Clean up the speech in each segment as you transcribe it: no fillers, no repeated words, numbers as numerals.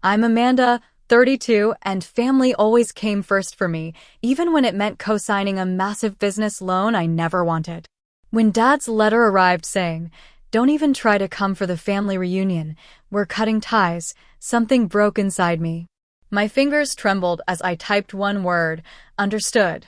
I'm Amanda, 32, and family always came first for me, even when it meant co-signing a massive business loan I never wanted. When Dad's letter arrived saying, "Don't even try to come for the family reunion, we're cutting ties," something broke inside me. My fingers trembled as I typed one word, understood.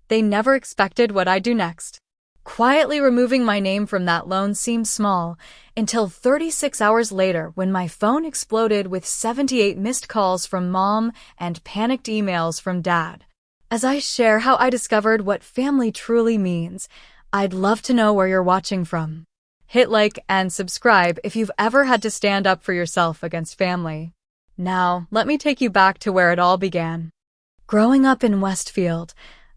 They never expected what I'd do next. Quietly removing my name from that loan seemed small, until 36 hours later when my phone exploded with 78 missed calls from Mom and panicked emails from Dad. As I share how I discovered what family truly means, I'd love to know where you're watching from. Hit like and subscribe if you've ever had to stand up for yourself against family. Now, let me take you back to where it all began. Growing up in Westfield,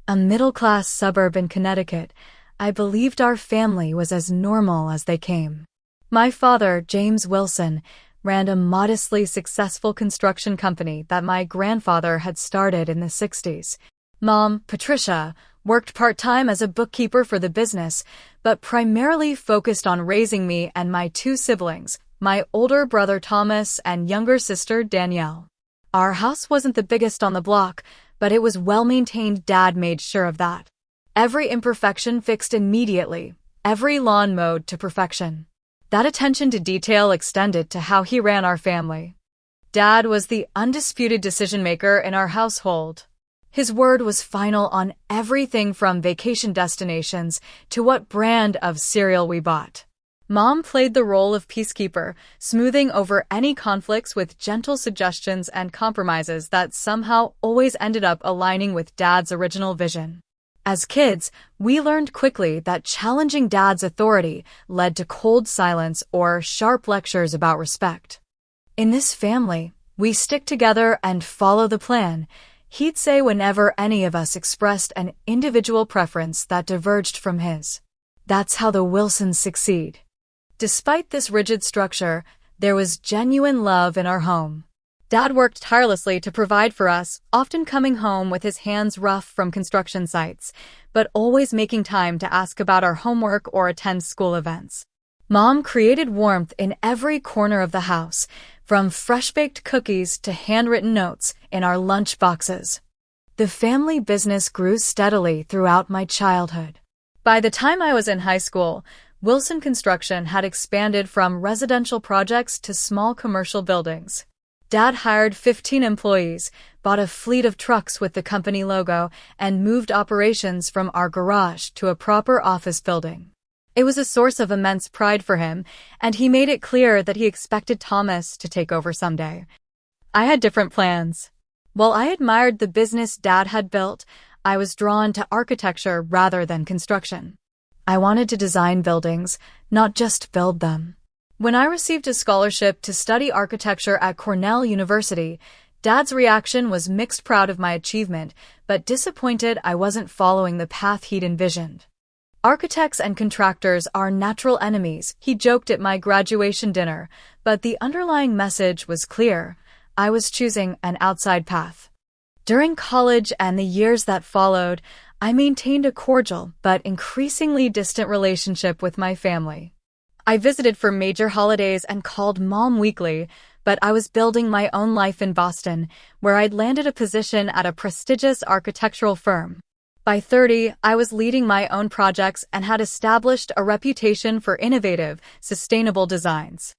a middle-class suburb in Connecticut, I believed our family was as normal as they came. My father, James Wilson, ran a modestly successful construction company that my grandfather had started in the 60s. Mom, Patricia, worked part-time as a bookkeeper for the business, but primarily focused on raising me and my two siblings, my older brother Thomas and younger sister Danielle. Our house wasn't the biggest on the block, but it was well-maintained. Dad made sure of that. Every imperfection fixed immediately, every lawn mowed to perfection. That attention to detail extended to how he ran our family. Dad was the undisputed decision-maker in our household. His word was final on everything from vacation destinations to what brand of cereal we bought. Mom played the role of peacekeeper, smoothing over any conflicts with gentle suggestions and compromises that somehow always ended up aligning with Dad's original vision. As kids, we learned quickly that challenging Dad's authority led to cold silence or sharp lectures about respect. "In this family, we stick together and follow the plan," he'd say whenever any of us expressed an individual preference that diverged from his. That's how the Wilsons succeed. Despite this rigid structure, there was genuine love in our home. Dad worked tirelessly to provide for us, often coming home with his hands rough from construction sites, but always making time to ask about our homework or attend school events. Mom created warmth in every corner of the house, from fresh-baked cookies to handwritten notes in our lunch boxes. The family business grew steadily throughout my childhood. By the time I was in high school, Wilson Construction had expanded from residential projects to small commercial buildings. Dad hired 15 employees, bought a fleet of trucks with the company logo, and moved operations from our garage to a proper office building. It was a source of immense pride for him, and he made it clear that he expected Thomas to take over someday. I had different plans. While I admired the business Dad had built, I was drawn to architecture rather than construction. I wanted to design buildings, not just build them. When I received a scholarship to study architecture at Cornell University, Dad's reaction was mixed, proud of my achievement, but disappointed I wasn't following the path he'd envisioned. "Architects and contractors are natural enemies," he joked at my graduation dinner, but the underlying message was clear. I was choosing an outside path. During college and the years that followed, I maintained a cordial but increasingly distant relationship with my family. I visited for major holidays and called Mom weekly, but I was building my own life in Boston, where I'd landed a position at a prestigious architectural firm. By 30, I was leading my own projects and had established a reputation for innovative, sustainable designs.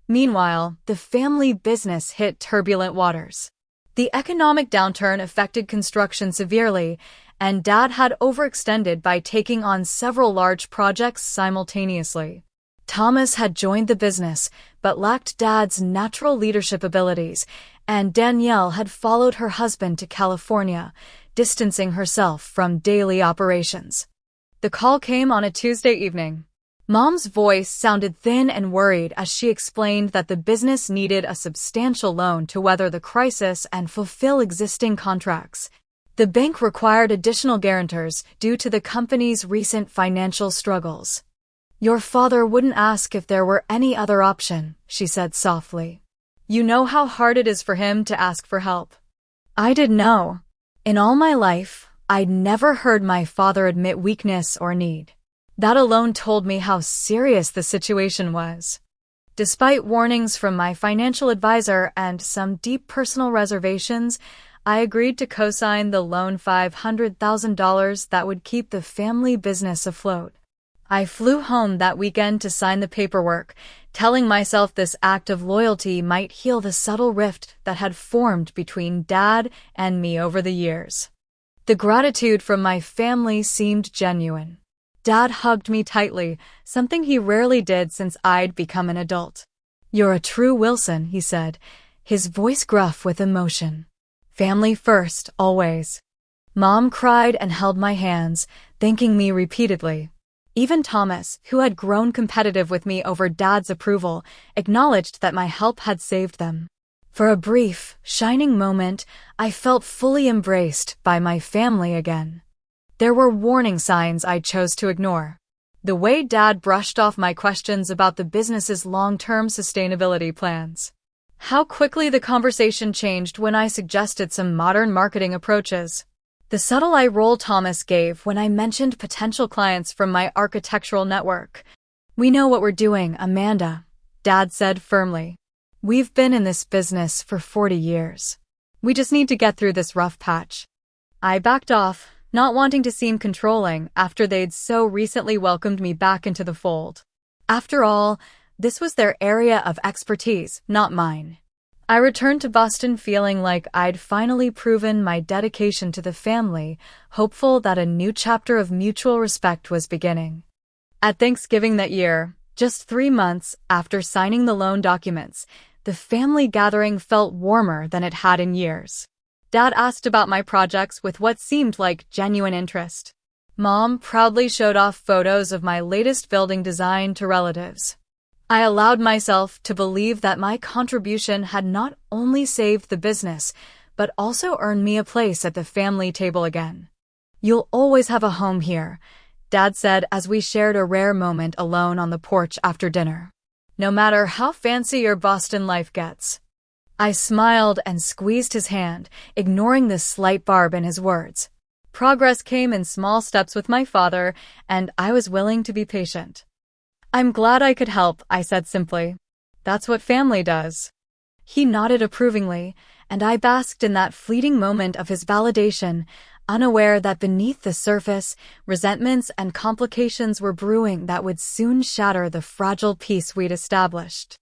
Meanwhile, the family business hit turbulent waters. The economic downturn affected construction severely, and Dad had overextended by taking on several large projects simultaneously. Thomas had joined the business, but lacked Dad's natural leadership abilities, and Danielle had followed her husband to California, distancing herself from daily operations. The call came on a Tuesday evening. Mom's voice sounded thin and worried as she explained that the business needed a substantial loan to weather the crisis and fulfill existing contracts. The bank required additional guarantors due to the company's recent financial struggles. "Your father wouldn't ask if there were any other option," she said softly. "You know how hard it is for him to ask for help." I didn't know. In all my life, I'd never heard my father admit weakness or need. That alone told me how serious the situation was. Despite warnings from my financial advisor and some deep personal reservations, I agreed to co-sign the loan $500,000 that would keep the family business afloat. I flew home that weekend to sign the paperwork, telling myself this act of loyalty might heal the subtle rift that had formed between Dad and me over the years. The gratitude from my family seemed genuine. Dad hugged me tightly, something he rarely did since I'd become an adult. "You're a true Wilson," he said, his voice gruff with emotion. "Family first, always." Mom cried and held my hands, thanking me repeatedly. Even Thomas, who had grown competitive with me over Dad's approval, acknowledged that my help had saved them. For a brief, shining moment, I felt fully embraced by my family again. There were warning signs I chose to ignore. The way Dad brushed off my questions about the business's long-term sustainability plans. How quickly the conversation changed when I suggested some modern marketing approaches. The subtle eye roll Thomas gave when I mentioned potential clients from my architectural network. "We know what we're doing, Amanda," Dad said firmly. "We've been in this business for 40 years. We just need to get through this rough patch." I backed off, not wanting to seem controlling after they'd so recently welcomed me back into the fold. After all, this was their area of expertise, not mine. I returned to Boston feeling like I'd finally proven my dedication to the family, hopeful that a new chapter of mutual respect was beginning. At Thanksgiving that year, just 3 months after signing the loan documents, the family gathering felt warmer than it had in years. Dad asked about my projects with what seemed like genuine interest. Mom proudly showed off photos of my latest building design to relatives. I allowed myself to believe that my contribution had not only saved the business, but also earned me a place at the family table again. "You'll always have a home here," Dad said as we shared a rare moment alone on the porch after dinner. "No matter how fancy your Boston life gets." I smiled and squeezed his hand, ignoring the slight barb in his words. Progress came in small steps with my father, and I was willing to be patient. "I'm glad I could help," I said simply. "That's what family does." He nodded approvingly, and I basked in that fleeting moment of his validation, unaware that beneath the surface, resentments and complications were brewing that would soon shatter the fragile peace we'd established.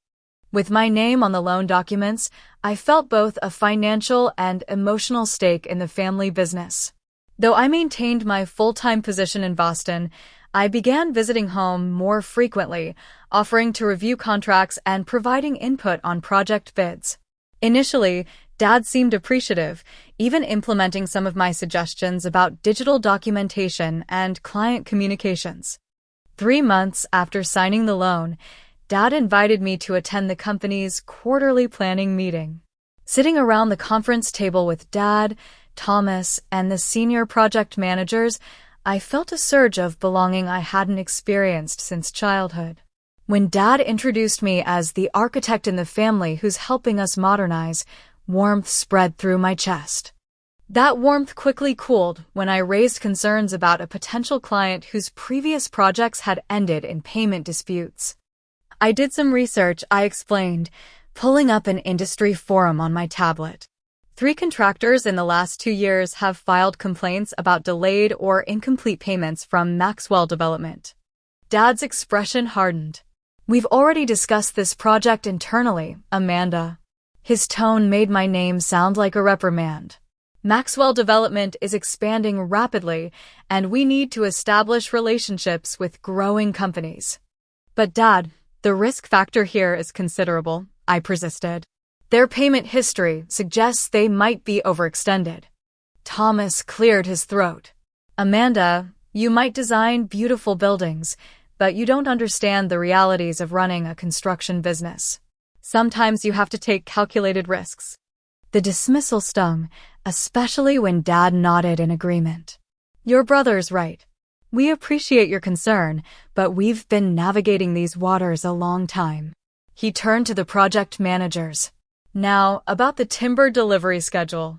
With my name on the loan documents, I felt both a financial and emotional stake in the family business. Though I maintained my full-time position in Boston, I began visiting home more frequently, offering to review contracts and providing input on project bids. Initially, Dad seemed appreciative, even implementing some of my suggestions about digital documentation and client communications. 3 months after signing the loan, Dad invited me to attend the company's quarterly planning meeting. Sitting around the conference table with Dad, Thomas, and the senior project managers, I felt a surge of belonging I hadn't experienced since childhood. When Dad introduced me as the architect in the family who's helping us modernize, warmth spread through my chest. That warmth quickly cooled when I raised concerns about a potential client whose previous projects had ended in payment disputes. "I did some research," I explained, pulling up an industry forum on my tablet. 3 contractors in the last 2 years have filed complaints about delayed or incomplete payments from Maxwell Development. Dad's expression hardened. "We've already discussed this project internally, Amanda." His tone made my name sound like a reprimand. "Maxwell Development is expanding rapidly, and we need to establish relationships with growing companies." "But Dad, the risk factor here is considerable," I persisted. "Their payment history suggests they might be overextended." Thomas cleared his throat. "Amanda, you might design beautiful buildings, but you don't understand the realities of running a construction business. Sometimes you have to take calculated risks." The dismissal stung, especially when Dad nodded in agreement. "Your brother's right. We appreciate your concern, but we've been navigating these waters a long time." He turned to the project managers. "Now, about the timber delivery schedule."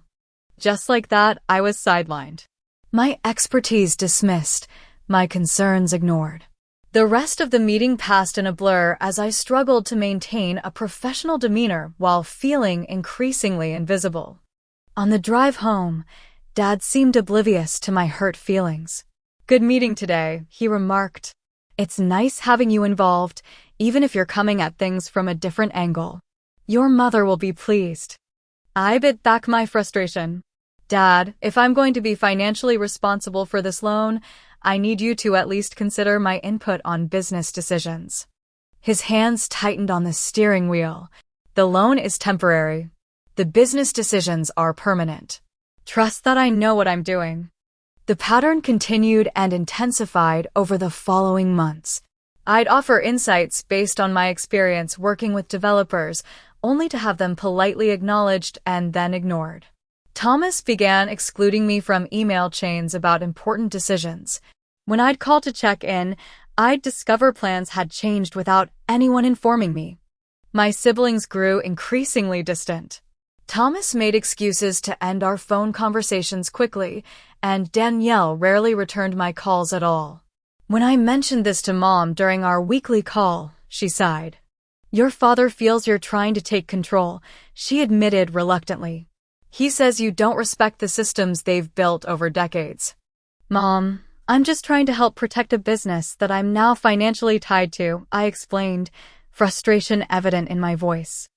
Just like that, I was sidelined. My expertise dismissed, my concerns ignored. The rest of the meeting passed in a blur as I struggled to maintain a professional demeanor while feeling increasingly invisible. On the drive home, Dad seemed oblivious to my hurt feelings. "Good meeting today," he remarked. "It's nice having you involved, even if you're coming at things from a different angle. Your mother will be pleased." I bit back my frustration. "Dad, if I'm going to be financially responsible for this loan, I need you to at least consider my input on business decisions." His hands tightened on the steering wheel. "The loan is temporary. The business decisions are permanent. Trust that I know what I'm doing." The pattern continued and intensified over the following months. I'd offer insights based on my experience working with developers, only to have them politely acknowledged and then ignored. Thomas began excluding me from email chains about important decisions. When I'd call to check in, I'd discover plans had changed without anyone informing me. My siblings grew increasingly distant. Thomas made excuses to end our phone conversations quickly, and Danielle rarely returned my calls at all. When I mentioned this to Mom during our weekly call, she sighed. "Your father feels you're trying to take control," she admitted reluctantly. "He says you don't respect the systems they've built over decades." "Mom, I'm just trying to help protect a business that I'm now financially tied to," I explained, frustration evident in my voice.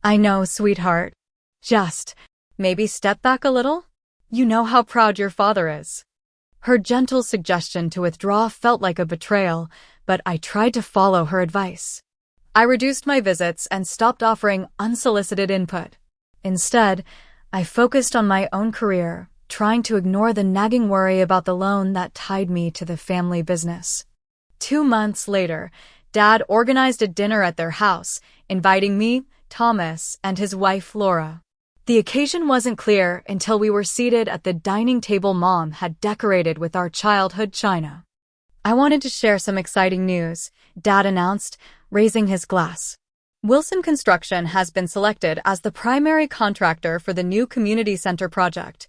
"I know, sweetheart. Just, maybe step back a little? You know how proud your father is." Her gentle suggestion to withdraw felt like a betrayal, but I tried to follow her advice. I reduced my visits and stopped offering unsolicited input. Instead, I focused on my own career, trying to ignore the nagging worry about the loan that tied me to the family business. 2 months later, Dad organized a dinner at their house, inviting me, Thomas, and his wife Laura. The occasion wasn't clear until we were seated at the dining table Mom had decorated with our childhood china. "I wanted to share some exciting news," Dad announced, raising his glass. "Wilson Construction has been selected as the primary contractor for the new community center project."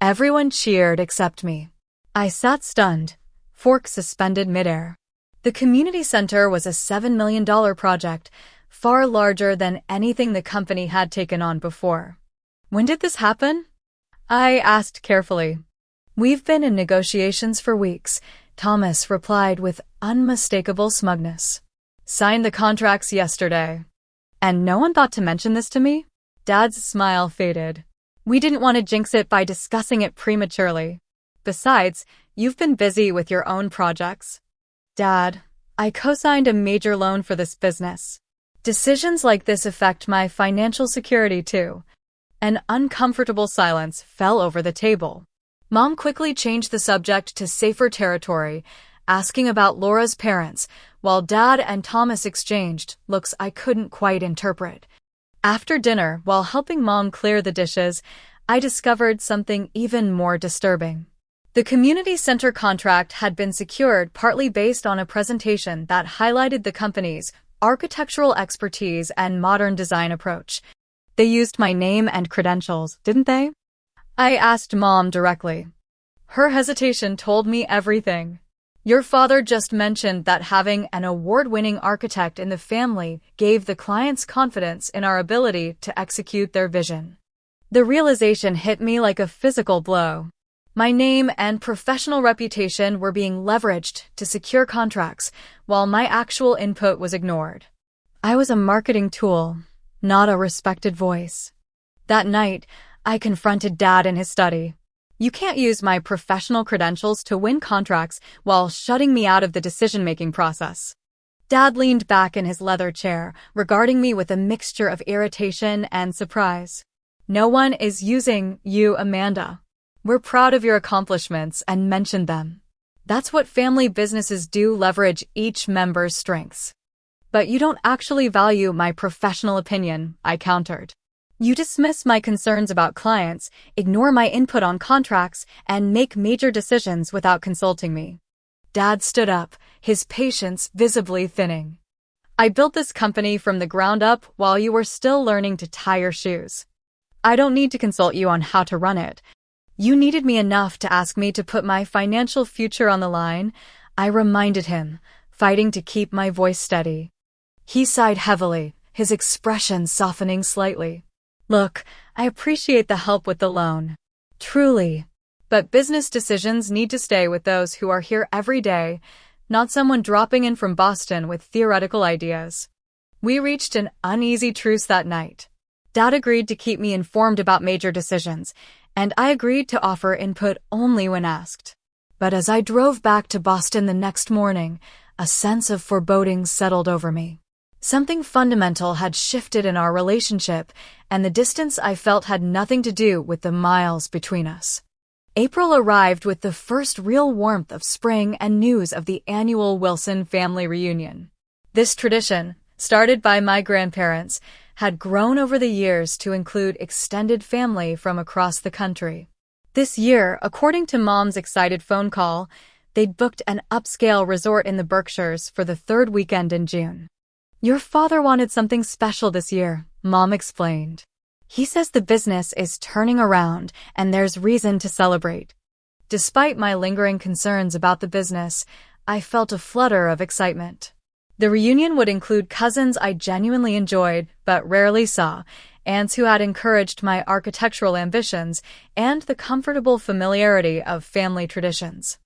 Everyone cheered except me. I sat stunned, fork suspended midair. The community center was a $7 million project, far larger than anything the company had taken on before. "When did this happen?" I asked carefully. "We've been in negotiations for weeks," Thomas replied with unmistakable smugness. "Signed the contracts yesterday." "And no one thought to mention this to me?" Dad's smile faded. "We didn't want to jinx it by discussing it prematurely. Besides, you've been busy with your own projects." "Dad, I co-signed a major loan for this business. Decisions like this affect my financial security too." An uncomfortable silence fell over the table. Mom quickly changed the subject to safer territory, asking about Laura's parents, while Dad and Thomas exchanged looks I couldn't quite interpret. After dinner, while helping Mom clear the dishes, I discovered something even more disturbing. The community center contract had been secured partly based on a presentation that highlighted the company's architectural expertise and modern design approach. They used my name and credentials, didn't they? I asked Mom directly. Her hesitation told me everything. "Your father just mentioned that having an award-winning architect in the family gave the clients confidence in our ability to execute their vision." The realization hit me like a physical blow. My name and professional reputation were being leveraged to secure contracts, while my actual input was ignored. I was a marketing tool, not a respected voice. That night, I confronted Dad in his study. "You can't use my professional credentials to win contracts while shutting me out of the decision-making process." Dad leaned back in his leather chair, regarding me with a mixture of irritation and surprise. "No one is using you, Amanda. We're proud of your accomplishments and mentioned them. That's what family businesses do, leverage each member's strengths." "But you don't actually value my professional opinion," I countered. "You dismiss my concerns about clients, ignore my input on contracts, and make major decisions without consulting me." Dad stood up, his patience visibly thinning. "I built this company from the ground up while you were still learning to tie your shoes. I don't need to consult you on how to run it. You needed me enough to ask me to put my financial future on the line," I reminded him, fighting to keep my voice steady. He sighed heavily, his expression softening slightly. Look, I appreciate the help with the loan. Truly. But business decisions need to stay with those who are here every day, not someone dropping in from Boston with theoretical ideas. We reached an uneasy truce that night. Dad agreed to keep me informed about major decisions, and I agreed to offer input only when asked. But as I drove back to Boston the next morning, a sense of foreboding settled over me. Something fundamental had shifted in our relationship, and the distance I felt had nothing to do with the miles between us. April arrived with the first real warmth of spring and news of the annual Wilson family reunion. This tradition, started by my grandparents, had grown over the years to include extended family from across the country. This year, according to Mom's excited phone call, they'd booked an upscale resort in the Berkshires for the third weekend in June. Your father wanted something special this year, Mom explained. He says the business is turning around and there's reason to celebrate. Despite my lingering concerns about the business, I felt a flutter of excitement. The reunion would include cousins I genuinely enjoyed but rarely saw, aunts who had encouraged my architectural ambitions, and the comfortable familiarity of family traditions.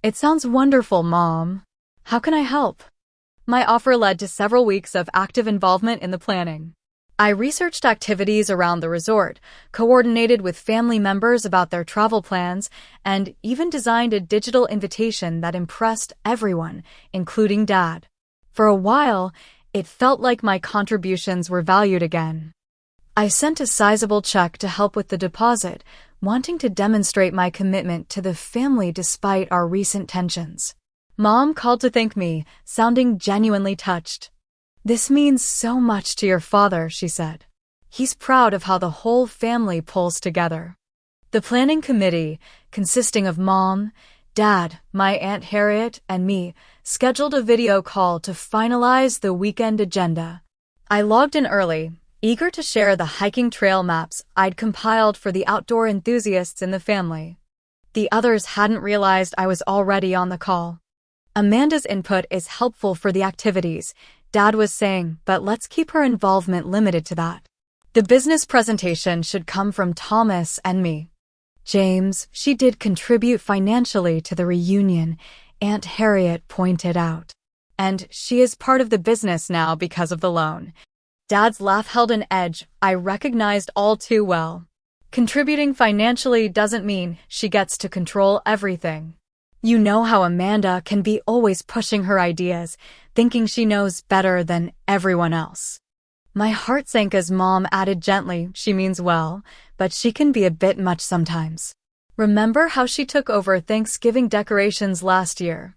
It sounds wonderful, Mom. How can I help? My offer led to several weeks of active involvement in the planning. I researched activities around the resort, coordinated with family members about their travel plans, and even designed a digital invitation that impressed everyone, including Dad. For a while, it felt like my contributions were valued again. I sent a sizable check to help with the deposit, wanting to demonstrate my commitment to the family despite our recent tensions. Mom called to thank me, sounding genuinely touched. This means so much to your father, she said. He's proud of how the whole family pulls together. The planning committee, consisting of Mom, Dad, my Aunt Harriet, and me, scheduled a video call to finalize the weekend agenda. I logged in early, eager to share the hiking trail maps I'd compiled for the outdoor enthusiasts in the family. The others hadn't realized I was already on the call. Amanda's input is helpful for the activities, Dad was saying, but let's keep her involvement limited to that. The business presentation should come from Thomas and me. James, she did contribute financially to the reunion, Aunt Harriet pointed out. And she is part of the business now because of the loan. Dad's laugh held an edge I recognized all too well. Contributing financially doesn't mean she gets to control everything. You know how Amanda can be always pushing her ideas, thinking she knows better than everyone else. My heart sank as Mom added gently, she means well, but she can be a bit much sometimes. Remember how she took over Thanksgiving decorations last year?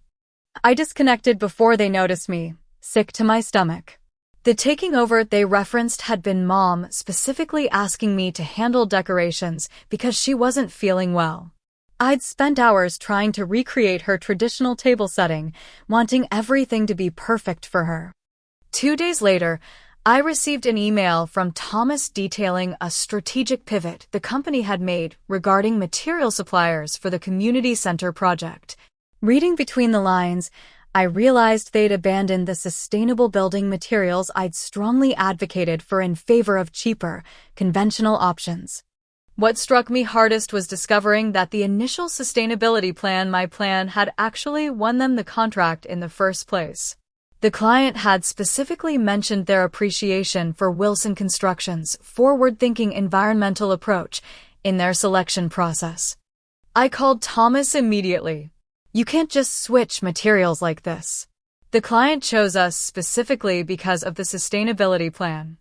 I disconnected before they noticed me, sick to my stomach. The taking over they referenced had been Mom specifically asking me to handle decorations because she wasn't feeling well. I'd spent hours trying to recreate her traditional table setting, wanting everything to be perfect for her. 2 days later, I received an email from Thomas detailing a strategic pivot the company had made regarding material suppliers for the community center project. Reading between the lines, I realized they'd abandoned the sustainable building materials I'd strongly advocated for in favor of cheaper, conventional options. What struck me hardest was discovering that the initial sustainability plan had actually won them the contract in the first place. The client had specifically mentioned their appreciation for Wilson Construction's forward-thinking environmental approach in their selection process. I called Thomas immediately. You can't just switch materials like this. The client chose us specifically because of the sustainability plan.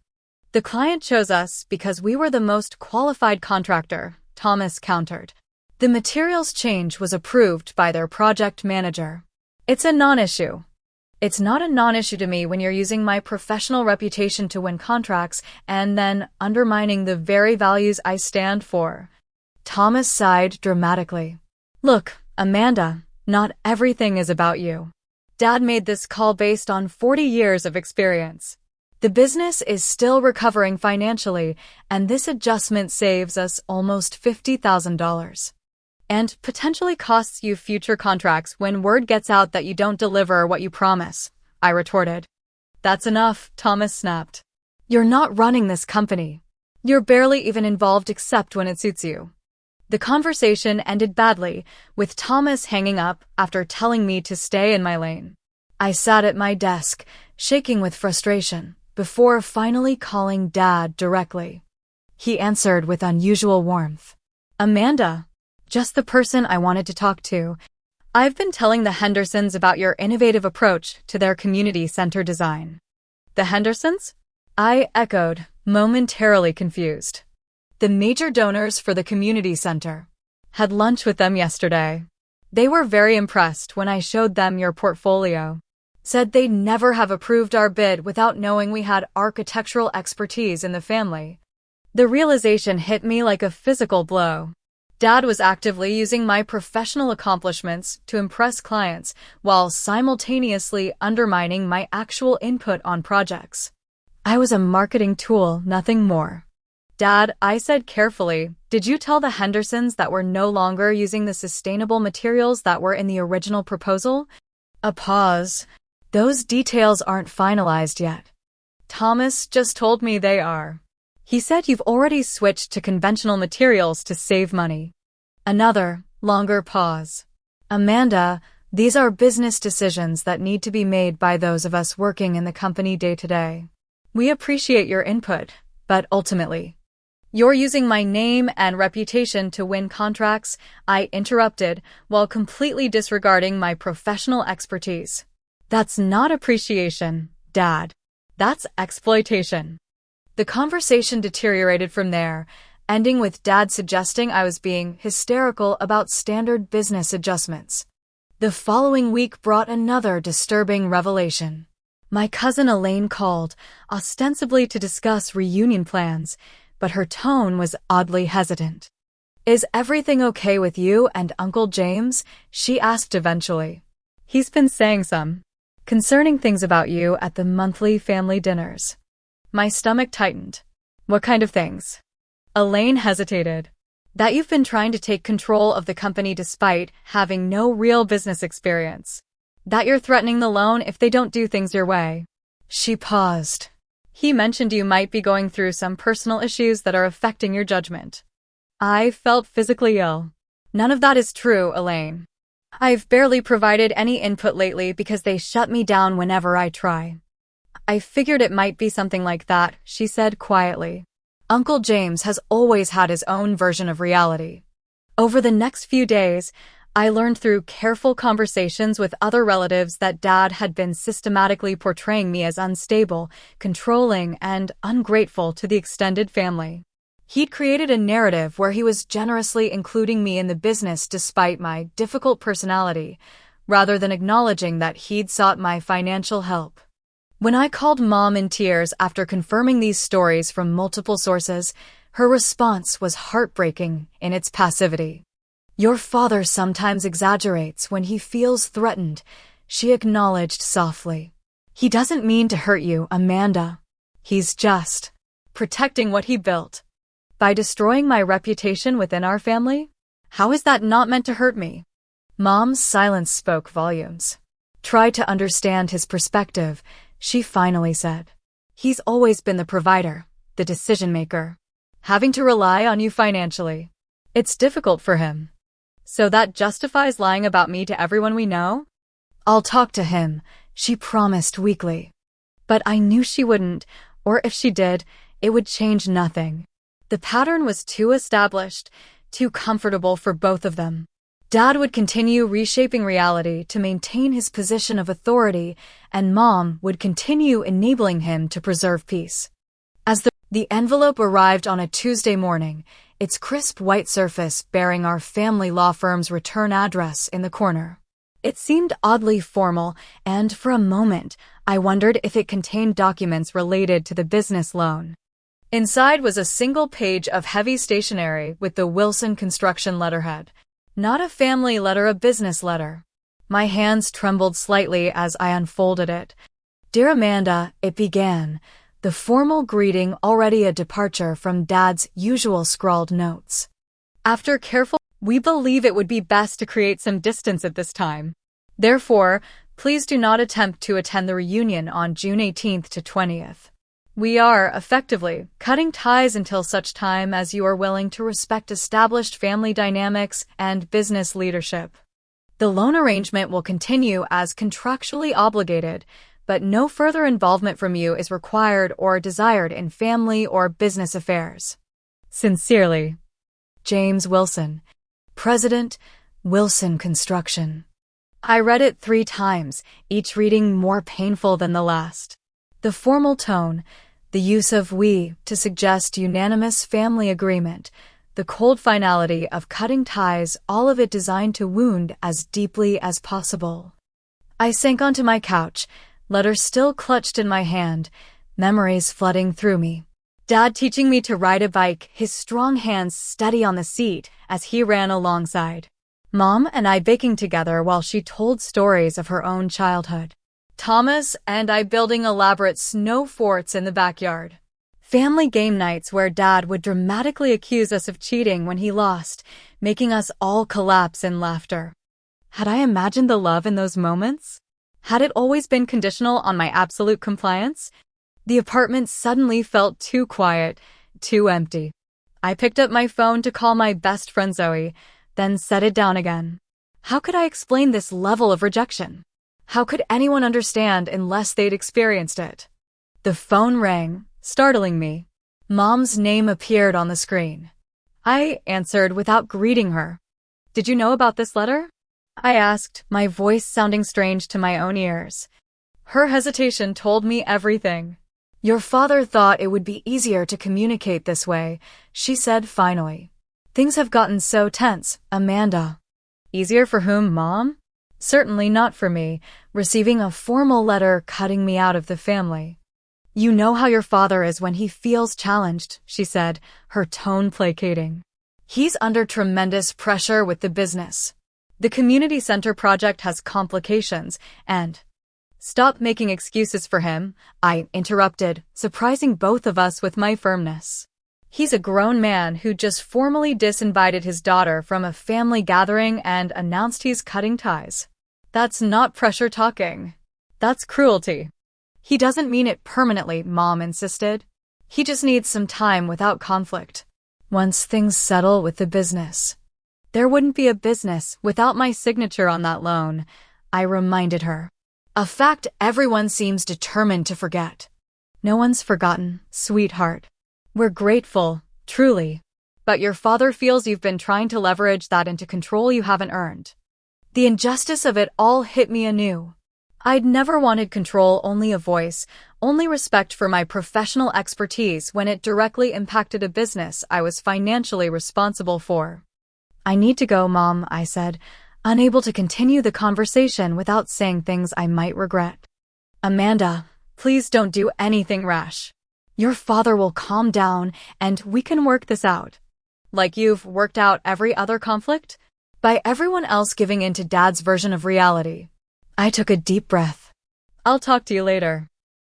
The client chose us because we were the most qualified contractor, Thomas countered. The materials change was approved by their project manager. It's a non-issue. It's not a non-issue to me when you're using my professional reputation to win contracts and then undermining the very values I stand for. Thomas sighed dramatically. Look, Amanda, not everything is about you. Dad made this call based on 40 years of experience. The business is still recovering financially, and this adjustment saves us almost $50,000. and potentially costs you future contracts when word gets out that you don't deliver what you promise, I retorted. That's enough, Thomas snapped. You're not running this company. You're barely even involved except when it suits you. The conversation ended badly, with Thomas hanging up after telling me to stay in my lane. I sat at my desk, shaking with frustration, before finally calling Dad directly. He answered with unusual warmth. Amanda, just the person I wanted to talk to. I've been telling the Hendersons about your innovative approach to their community center design. The Hendersons? I echoed, momentarily confused. The major donors for the community center. Had lunch with them yesterday. They were very impressed when I showed them your portfolio. Said they'd never have approved our bid without knowing we had architectural expertise in the family. The realization hit me like a physical blow. Dad was actively using my professional accomplishments to impress clients while simultaneously undermining my actual input on projects. I was a marketing tool, nothing more. Dad, I said carefully, did you tell the Hendersons that we're no longer using the sustainable materials that were in the original proposal? A pause. Those details aren't finalized yet. Thomas just told me they are. He said you've already switched to conventional materials to save money. Another, longer pause. Amanda, these are business decisions that need to be made by those of us working in the company day to day. We appreciate your input, but ultimately, you're using my name and reputation to win contracts, I interrupted, while completely disregarding my professional expertise. That's not appreciation, Dad. That's exploitation. The conversation deteriorated from there, ending with Dad suggesting I was being hysterical about standard business adjustments. The following week brought another disturbing revelation. My cousin Elaine called, ostensibly to discuss reunion plans, but her tone was oddly hesitant. Is everything okay with you and Uncle James? She asked eventually. He's been saying some concerning things about you at the monthly family dinners. My stomach tightened. What kind of things? Elaine hesitated. That you've been trying to take control of the company despite having no real business experience. That you're threatening the loan if they don't do things your way. She paused. He mentioned you might be going through some personal issues that are affecting your judgment. I felt physically ill. None of that is true, Elaine. I've barely provided any input lately because they shut me down whenever I try. I figured it might be something like that, she said quietly. Uncle James has always had his own version of reality. Over the next few days, I learned through careful conversations with other relatives that Dad had been systematically portraying me as unstable, controlling, and ungrateful to the extended family. He'd created a narrative where he was generously including me in the business despite my difficult personality, rather than acknowledging that he'd sought my financial help. When I called Mom in tears after confirming these stories from multiple sources, her response was heartbreaking in its passivity. Your father sometimes exaggerates when he feels threatened, she acknowledged softly. He doesn't mean to hurt you, Amanda. He's just protecting what he built. By destroying my reputation within our family? How is that not meant to hurt me? Mom's silence spoke volumes. Try to understand his perspective, she finally said. He's always been the provider, the decision-maker. Having to rely on you financially. It's difficult for him. So that justifies lying about me to everyone we know? I'll talk to him, she promised weakly. But I knew she wouldn't, or if she did, it would change nothing. The pattern was too established, too comfortable for both of them. Dad would continue reshaping reality to maintain his position of authority, and Mom would continue enabling him to preserve peace. As the envelope arrived on a Tuesday morning, its crisp white surface bearing our family law firm's return address in the corner. It seemed oddly formal, and for a moment, I wondered if it contained documents related to the business loan. Inside was a single page of heavy stationery with the Wilson Construction letterhead. Not a family letter, a business letter. My hands trembled slightly as I unfolded it. Dear Amanda, it began, the formal greeting already a departure from Dad's usual scrawled notes. After careful We believe it would be best to create some distance at this time. Therefore, please do not attempt to attend the reunion on June 18th to 20th. We are, effectively, cutting ties until such time as you are willing to respect established family dynamics and business leadership. The loan arrangement will continue as contractually obligated, but no further involvement from you is required or desired in family or business affairs. Sincerely, James Wilson, President, Wilson Construction. I read it 3 times, each reading more painful than the last. The formal tone, the use of we to suggest unanimous family agreement, the cold finality of cutting ties, all of it designed to wound as deeply as possible. I sank onto my couch, letter still clutched in my hand, memories flooding through me. Dad teaching me to ride a bike, his strong hands steady on the seat as he ran alongside. Mom and I baking together while she told stories of her own childhood. Thomas and I building elaborate snow forts in the backyard. Family game nights where Dad would dramatically accuse us of cheating when he lost, making us all collapse in laughter. Had I imagined the love in those moments? Had it always been conditional on my absolute compliance? The apartment suddenly felt too quiet, too empty. I picked up my phone to call my best friend Zoe, then set it down again. How could I explain this level of rejection? How could anyone understand unless they'd experienced it? The phone rang, startling me. Mom's name appeared on the screen. I answered without greeting her. "Did you know about this letter?" I asked, my voice sounding strange to my own ears. Her hesitation told me everything. "Your father thought it would be easier to communicate this way," she said finally. "Things have gotten so tense, Amanda." Easier for whom, Mom? Certainly not for me, receiving a formal letter cutting me out of the family. "You know how your father is when he feels challenged," she said, her tone placating. "He's under tremendous pressure with the business. The community center project has complications, and—" "Stop making excuses for him," I interrupted, surprising both of us with my firmness. "He's a grown man who just formally disinvited his daughter from a family gathering and announced he's cutting ties. That's not pressure talking. That's cruelty." "He doesn't mean it permanently," Mom insisted. "He just needs some time without conflict. Once things settle with the business." "There wouldn't be a business without my signature on that loan," I reminded her. A fact everyone seems determined to forget. "No one's forgotten, sweetheart. We're grateful, truly. But your father feels you've been trying to leverage that into control you haven't earned." The injustice of it all hit me anew. I'd never wanted control, only a voice, only respect for my professional expertise when it directly impacted a business I was financially responsible for. "I need to go, Mom," I said, unable to continue the conversation without saying things I might regret. "Amanda, please don't do anything rash. Your father will calm down and we can work this out." "Like you've worked out every other conflict?" By everyone else giving in to Dad's version of reality. I took a deep breath. "I'll talk to you later."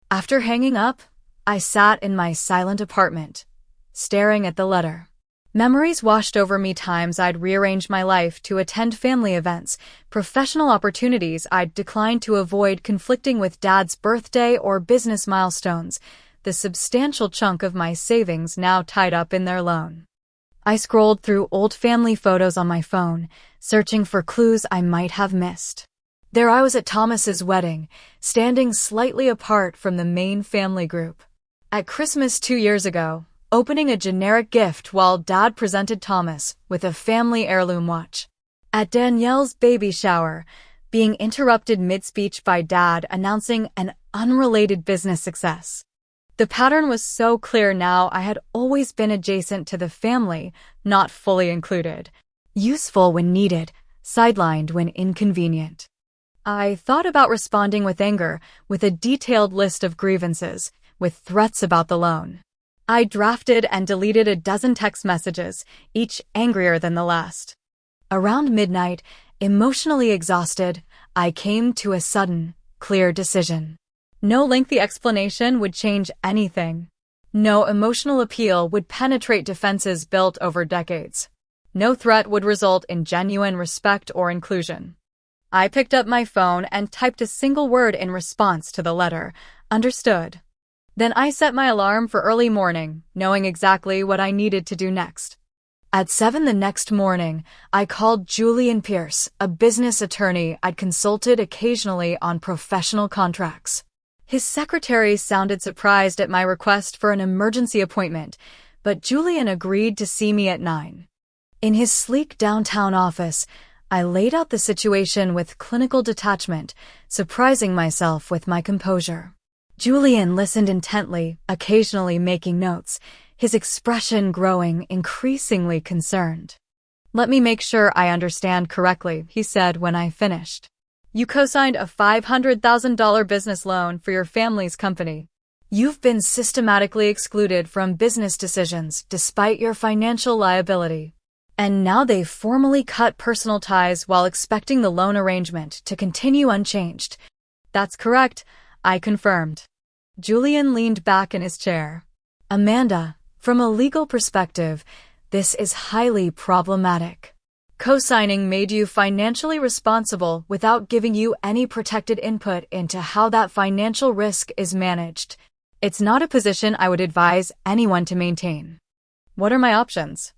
After hanging up, I sat in my silent apartment, staring at the letter. Memories washed over me, times I'd rearranged my life to attend family events, professional opportunities I'd declined to avoid conflicting with Dad's birthday or business milestones, the substantial chunk of my savings now tied up in their loan. I scrolled through old family photos on my phone, searching for clues I might have missed. There I was at Thomas's wedding, standing slightly apart from the main family group. At Christmas 2 years ago, opening a generic gift while Dad presented Thomas with a family heirloom watch. At Danielle's baby shower, being interrupted mid-speech by Dad announcing an unrelated business success. The pattern was so clear now. I had always been adjacent to the family, not fully included. Useful when needed, sidelined when inconvenient. I thought about responding with anger, with a detailed list of grievances, with threats about the loan. I drafted and deleted a dozen text messages, each angrier than the last. Around midnight, emotionally exhausted, I came to a sudden, clear decision. No lengthy explanation would change anything. No emotional appeal would penetrate defenses built over decades. No threat would result in genuine respect or inclusion. I picked up my phone and typed a single word in response to the letter. Understood. Then I set my alarm for early morning, knowing exactly what I needed to do next. At 7 the next morning, I called Julian Pierce, a business attorney I'd consulted occasionally on professional contracts. His secretary sounded surprised at my request for an emergency appointment, but Julian agreed to see me at 9. In his sleek downtown office, I laid out the situation with clinical detachment, surprising myself with my composure. Julian listened intently, occasionally making notes, his expression growing increasingly concerned. "Let me make sure I understand correctly," he said when I finished. "You co-signed a $500,000 business loan for your family's company. You've been systematically excluded from business decisions despite your financial liability. And now they've formally cut personal ties while expecting the loan arrangement to continue unchanged." "That's correct," I confirmed. Julian leaned back in his chair. "Amanda, from a legal perspective, this is highly problematic. Co-signing made you financially responsible without giving you any protected input into how that financial risk is managed. It's not a position I would advise anyone to maintain." "What are my options?"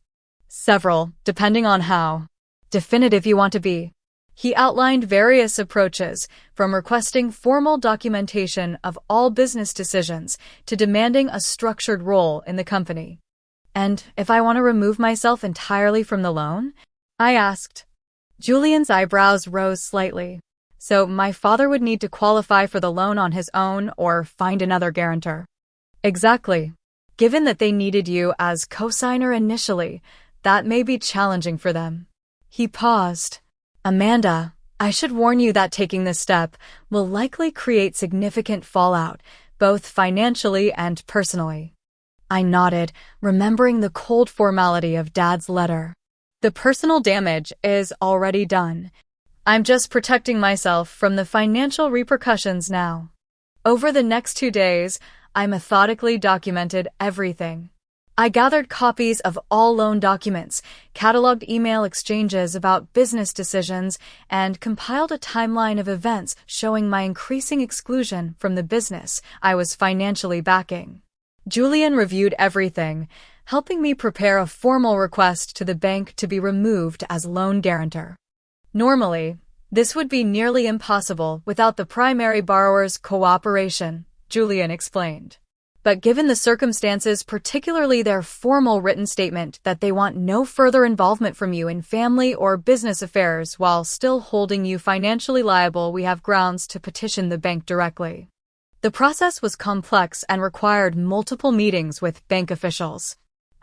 "Several, depending on how definitive you want to be." He outlined various approaches, from requesting formal documentation of all business decisions to demanding a structured role in the company. "And if I want to remove myself entirely from the loan?" I asked. Julian's eyebrows rose slightly. "So my father would need to qualify for the loan on his own or find another guarantor?" "Exactly. Given that they needed you as co-signer initially, that may be challenging for them." He paused. "Amanda, I should warn you that taking this step will likely create significant fallout, both financially and personally." I nodded, remembering the cold formality of Dad's letter. "The personal damage is already done. I'm just protecting myself from the financial repercussions now." Over the next 2 days, I methodically documented everything. I gathered copies of all loan documents, cataloged email exchanges about business decisions, and compiled a timeline of events showing my increasing exclusion from the business I was financially backing. Julian reviewed everything, helping me prepare a formal request to the bank to be removed as loan guarantor. Normally, this would be nearly impossible without the primary borrower's cooperation, Julian explained. But given the circumstances, particularly their formal written statement that they want no further involvement from you in family or business affairs while still holding you financially liable, we have grounds to petition the bank directly. The process was complex and required multiple meetings with bank officials.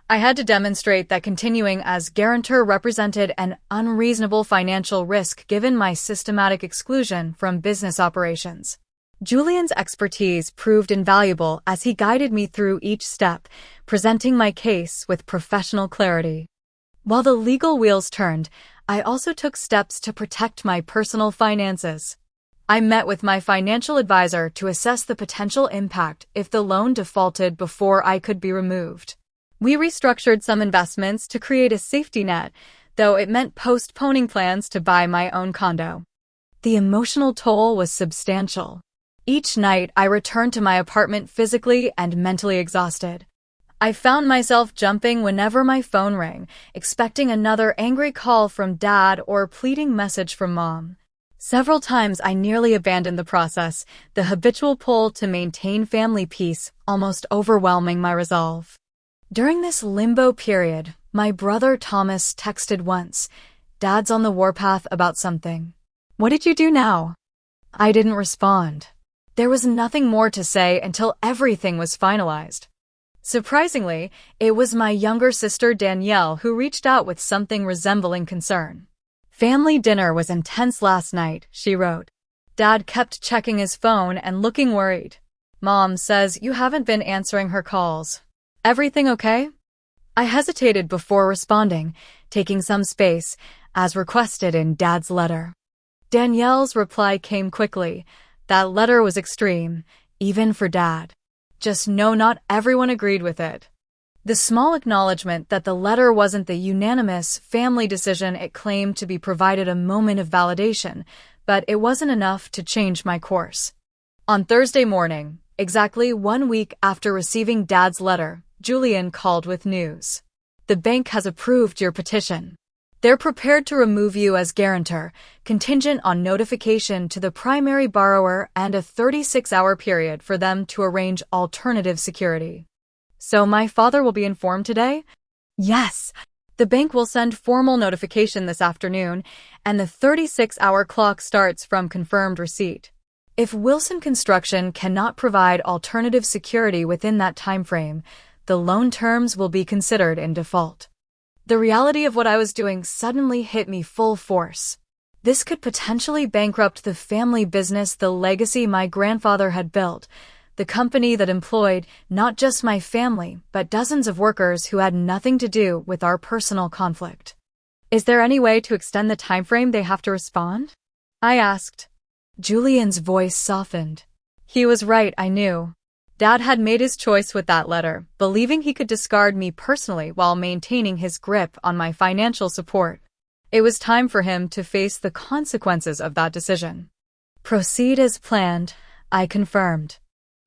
I had to demonstrate that continuing as guarantor represented an unreasonable financial risk given my systematic exclusion from business operations. Julian's expertise proved invaluable as he guided me through each step, presenting my case with professional clarity. While the legal wheels turned, I also took steps to protect my personal finances. I met with my financial advisor to assess the potential impact if the loan defaulted before I could be removed. We restructured some investments to create a safety net, though it meant postponing plans to buy my own condo. The emotional toll was substantial. Each night, I returned to my apartment physically and mentally exhausted. I found myself jumping whenever my phone rang, expecting another angry call from Dad or a pleading message from Mom. Several times I nearly abandoned the process, the habitual pull to maintain family peace almost overwhelming my resolve. During this limbo period, my brother Thomas texted once, "Dad's on the warpath about something. What did you do now?" I didn't respond. There was nothing more to say until everything was finalized. Surprisingly, it was my younger sister Danielle who reached out with something resembling concern. "Family dinner was intense last night," she wrote. "Dad kept checking his phone and looking worried. Mom says you haven't been answering her calls. Everything okay?" I hesitated before responding, taking some space, as requested in Dad's letter. Danielle's reply came quickly. That letter was extreme, even for Dad. Just no, not everyone agreed with it. The small acknowledgement that the letter wasn't the unanimous family decision it claimed to be provided a moment of validation, but it wasn't enough to change my course. On Thursday morning, exactly 1 week after receiving Dad's letter, Julian called with news. The bank has approved your petition. They're prepared to remove you as guarantor, contingent on notification to the primary borrower and a 36-hour period for them to arrange alternative security. So my father will be informed today? Yes. The bank will send formal notification this afternoon, and the 36-hour clock starts from confirmed receipt. If Wilson Construction cannot provide alternative security within that timeframe, the loan terms will be considered in default. The reality of what I was doing suddenly hit me full force. This could potentially bankrupt the family business, the legacy my grandfather had built, the company that employed not just my family, but dozens of workers who had nothing to do with our personal conflict. Is there any way to extend the timeframe they have to respond? I asked. Julian's voice softened. He was right, I knew. Dad had made his choice with that letter, believing he could discard me personally while maintaining his grip on my financial support. It was time for him to face the consequences of that decision. Proceed as planned, I confirmed.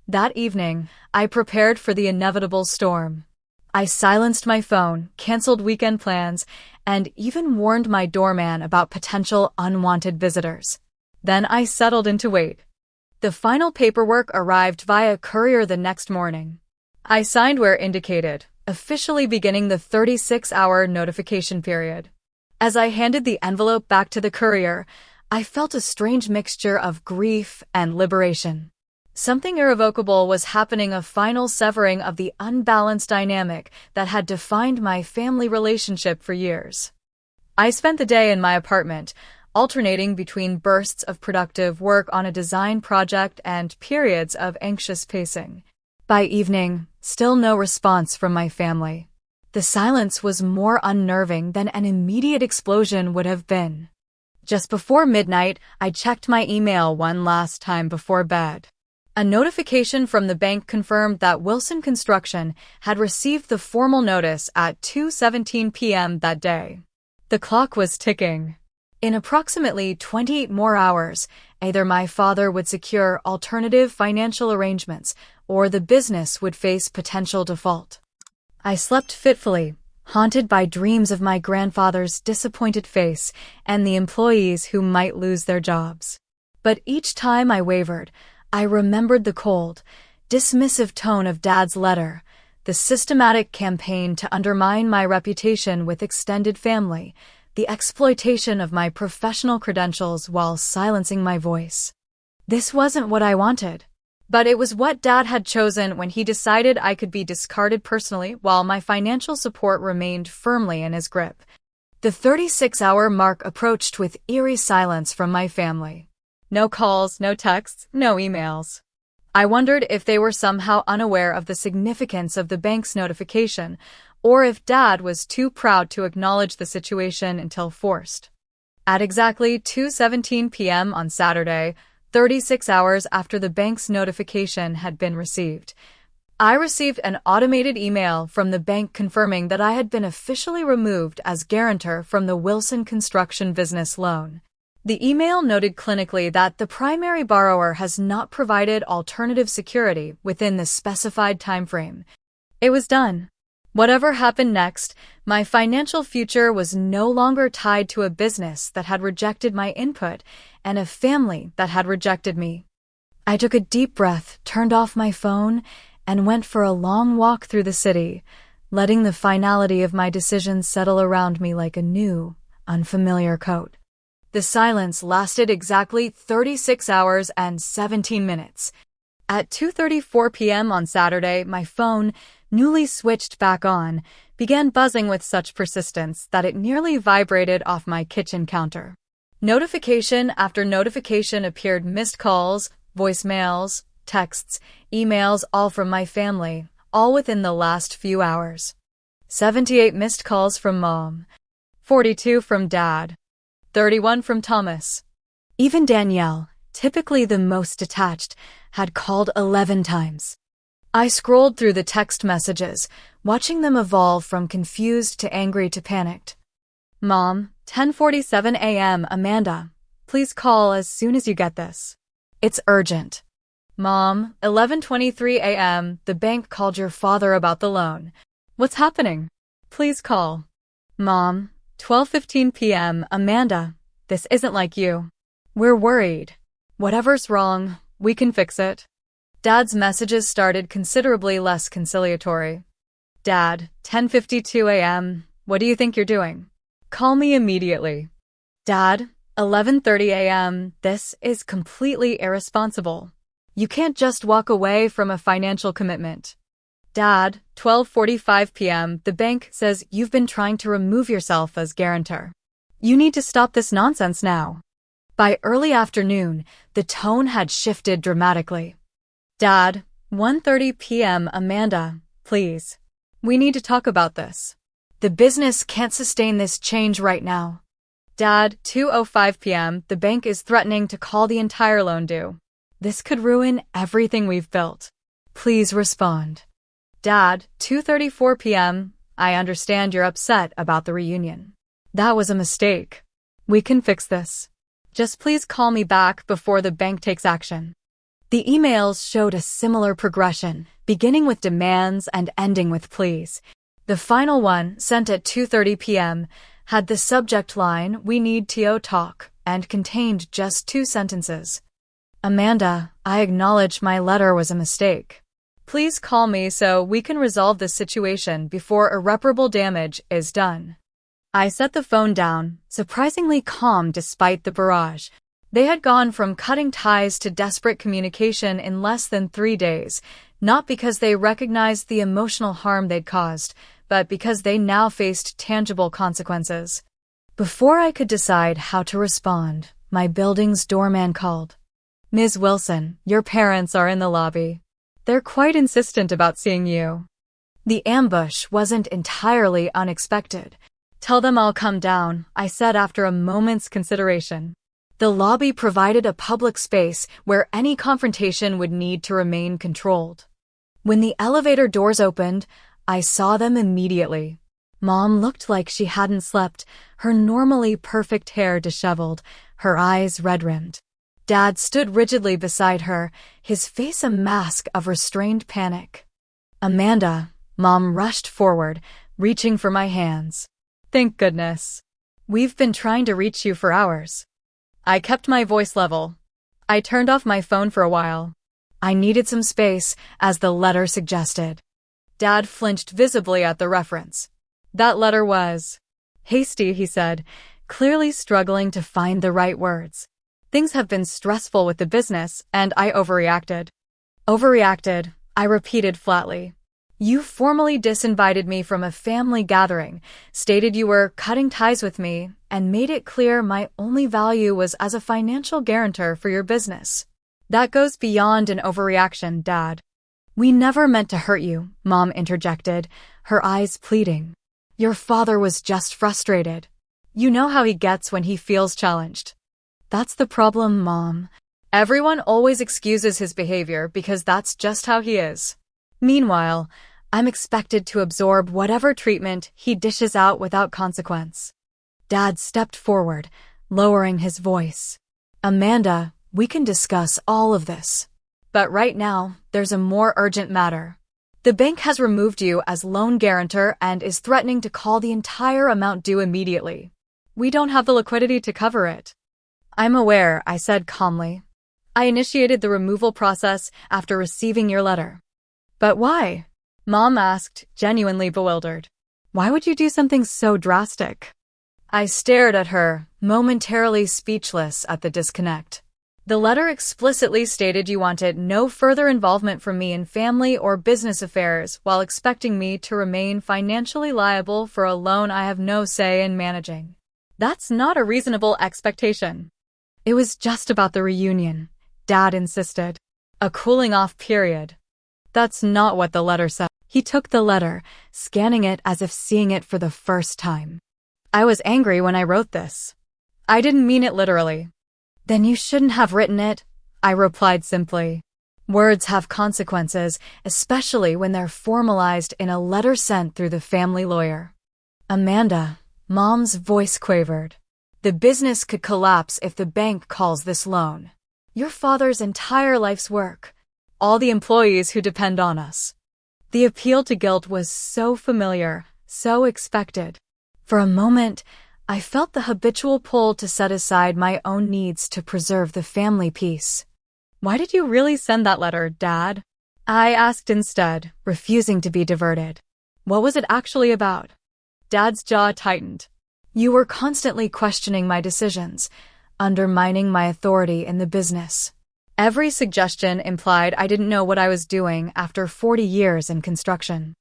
That evening, I prepared for the inevitable storm. I silenced my phone, canceled weekend plans, and even warned my doorman about potential unwanted visitors. Then I settled in to wait. The final paperwork arrived via courier the next morning. I signed where indicated, officially beginning the 36-hour notification period. As I handed the envelope back to the courier, I felt a strange mixture of grief and liberation. Something irrevocable was happening, a final severing of the unbalanced dynamic that had defined my family relationship for years. I spent the day in my apartment, alternating between bursts of productive work on a design project and periods of anxious pacing. By evening, still no response from my family. The silence was more unnerving than an immediate explosion would have been. Just before midnight, I checked my email one last time before bed. A notification from the bank confirmed that Wilson Construction had received the formal notice at 2:17 p.m. that day. The clock was ticking. In approximately 28 more hours, either my father would secure alternative financial arrangements or the business would face potential default. I slept fitfully, haunted by dreams of my grandfather's disappointed face and the employees who might lose their jobs. But each time I wavered, I remembered the cold, dismissive tone of Dad's letter, the systematic campaign to undermine my reputation with extended family, the exploitation of my professional credentials while silencing my voice. This wasn't what I wanted, but it was what Dad had chosen when he decided I could be discarded personally while my financial support remained firmly in his grip. The 36-hour mark approached with eerie silence from my family. No calls, no texts, no emails. I wondered if they were somehow unaware of the significance of the bank's notification, or if Dad was too proud to acknowledge the situation until forced. At exactly 2:17 p.m. on Saturday, 36 hours after the bank's notification had been received, I received an automated email from the bank confirming that I had been officially removed as guarantor from the Wilson Construction business loan. The email noted clinically that the primary borrower has not provided alternative security within the specified timeframe. It was done. Whatever happened next, my financial future was no longer tied to a business that had rejected my input and a family that had rejected me. I took a deep breath, turned off my phone, and went for a long walk through the city, letting the finality of my decision settle around me like a new, unfamiliar coat. The silence lasted exactly 36 hours and 17 minutes. At 2:34 p.m. on Saturday, my phone, newly switched back on, began buzzing with such persistence that it nearly vibrated off my kitchen counter. Notification after notification appeared: missed calls, voicemails, texts, emails, all from my family, all within the last few hours. 78 missed calls from Mom, 42 from Dad, 31 from Thomas. Even Danielle, typically the most detached, had called 11 times. I scrolled through the text messages, watching them evolve from confused to angry to panicked. Mom, 10:47 a.m. Amanda, please call as soon as you get this. It's urgent. Mom, 11:23 a.m. The bank called your father about the loan. What's happening? Please call. Mom, 12:15 p.m. Amanda, this isn't like you. We're worried. Whatever's wrong, we can fix it. Dad's messages started considerably less conciliatory. Dad, 10:52 a.m. What do you think you're doing? Call me immediately. Dad, 11:30 a.m. This is completely irresponsible. You can't just walk away from a financial commitment. Dad, 12:45 p.m. The bank says you've been trying to remove yourself as guarantor. You need to stop this nonsense now. By early afternoon, the tone had shifted dramatically. Dad, 1:30 p.m. Amanda, please. We need to talk about this. The business can't sustain this change right now. Dad, 2:05 p.m. The bank is threatening to call the entire loan due. This could ruin everything we've built. Please respond. Dad, 2:34 p.m. I understand you're upset about the reunion. That was a mistake. We can fix this. Just please call me back before the bank takes action. The emails showed a similar progression, beginning with demands and ending with pleas. The final one, sent at 2:30 p.m., had the subject line, "We need to talk," and contained just 2 sentences. Amanda, I acknowledge my letter was a mistake. Please call me so we can resolve this situation before irreparable damage is done. I set the phone down, surprisingly calm despite the barrage. They had gone from cutting ties to desperate communication in less than 3 days, not because they recognized the emotional harm they'd caused, but because they now faced tangible consequences. Before I could decide how to respond, my building's doorman called. Ms. Wilson, your parents are in the lobby. They're quite insistent about seeing you. The ambush wasn't entirely unexpected. Tell them I'll come down, I said after a moment's consideration. The lobby provided a public space where any confrontation would need to remain controlled. When the elevator doors opened, I saw them immediately. Mom looked like she hadn't slept, her normally perfect hair disheveled, her eyes red-rimmed. Dad stood rigidly beside her, his face a mask of restrained panic. Amanda, Mom rushed forward, reaching for my hands. Thank goodness. We've been trying to reach you for hours. I kept my voice level. I turned off my phone for a while. I needed some space, as the letter suggested. Dad flinched visibly at the reference. That letter was hasty, he said, clearly struggling to find the right words. Things have been stressful with the business, and I overreacted. Overreacted, I repeated flatly. You formally disinvited me from a family gathering, stated you were cutting ties with me, and made it clear my only value was as a financial guarantor for your business. That goes beyond an overreaction, Dad. We never meant to hurt you, Mom interjected, her eyes pleading. Your father was just frustrated. You know how he gets when he feels challenged. That's the problem, Mom. Everyone always excuses his behavior because that's just how he is. Meanwhile, I'm expected to absorb whatever treatment he dishes out without consequence. Dad stepped forward, lowering his voice. Amanda, we can discuss all of this. But right now, there's a more urgent matter. The bank has removed you as loan guarantor and is threatening to call the entire amount due immediately. We don't have the liquidity to cover it. I'm aware, I said calmly. I initiated the removal process after receiving your letter. But why? Mom asked, genuinely bewildered. Why would you do something so drastic? I stared at her, momentarily speechless at the disconnect. The letter explicitly stated you wanted no further involvement from me in family or business affairs while expecting me to remain financially liable for a loan I have no say in managing. That's not a reasonable expectation. It was just about the reunion, Dad insisted. A cooling-off period. That's not what the letter said. He took the letter, scanning it as if seeing it for the first time. I was angry when I wrote this. I didn't mean it literally. Then you shouldn't have written it, I replied simply. Words have consequences, especially when they're formalized in a letter sent through the family lawyer. Amanda, Mom's voice quavered. The business could collapse if the bank calls this loan. Your father's entire life's work. All the employees who depend on us. The appeal to guilt was so familiar, so expected. For a moment, I felt the habitual pull to set aside my own needs to preserve the family peace. Why did you really send that letter, Dad? I asked instead, refusing to be diverted. What was it actually about? Dad's jaw tightened. You were constantly questioning my decisions, undermining my authority in the business. Every suggestion implied I didn't know what I was doing after 40 years in construction.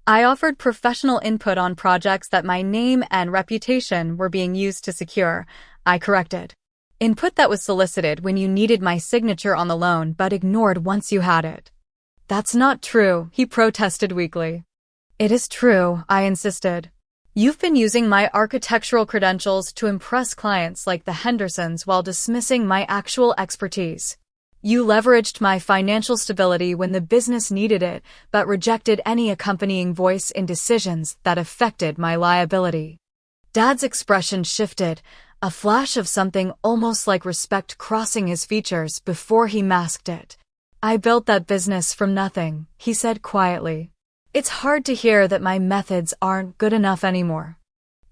I offered professional input on projects that my name and reputation were being used to secure. I corrected. Input that was solicited when you needed my signature on the loan but ignored once you had it. That's not true, he protested weakly. It is true, I insisted. You've been using my architectural credentials to impress clients like the Hendersons while dismissing my actual expertise. You leveraged my financial stability when the business needed it, but rejected any accompanying voice in decisions that affected my liability. Dad's expression shifted, a flash of something almost like respect crossing his features before he masked it. I built that business from nothing, he said quietly. It's hard to hear that my methods aren't good enough anymore.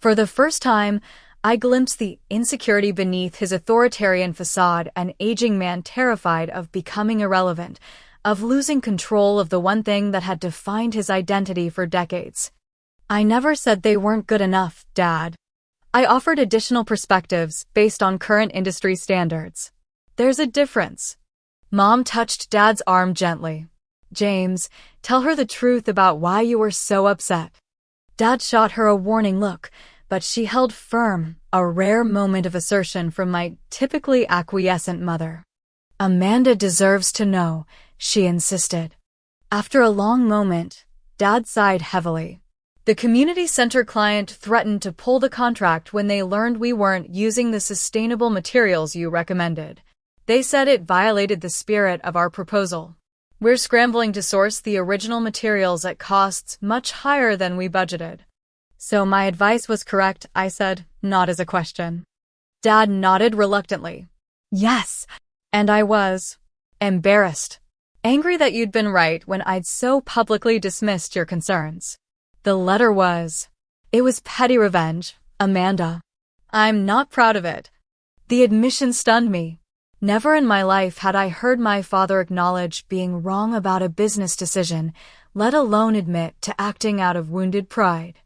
For the first time, I glimpsed the insecurity beneath his authoritarian facade, an aging man terrified of becoming irrelevant, of losing control of the one thing that had defined his identity for decades. I never said they weren't good enough, Dad. I offered additional perspectives based on current industry standards. There's a difference. Mom touched Dad's arm gently. James, tell her the truth about why you were so upset. Dad shot her a warning look, but she held firm, a rare moment of assertion from my typically acquiescent mother. Amanda deserves to know, she insisted. After a long moment, Dad sighed heavily. The community center client threatened to pull the contract when they learned we weren't using the sustainable materials you recommended. They said it violated the spirit of our proposal. We're scrambling to source the original materials at costs much higher than we budgeted. So my advice was correct, I said, not as a question. Dad nodded reluctantly. Yes, and I was embarrassed, angry that you'd been right when I'd so publicly dismissed your concerns. The letter was. It was petty revenge, Amanda. I'm not proud of it. The admission stunned me. Never in my life had I heard my father acknowledge being wrong about a business decision, let alone admit to acting out of wounded pride.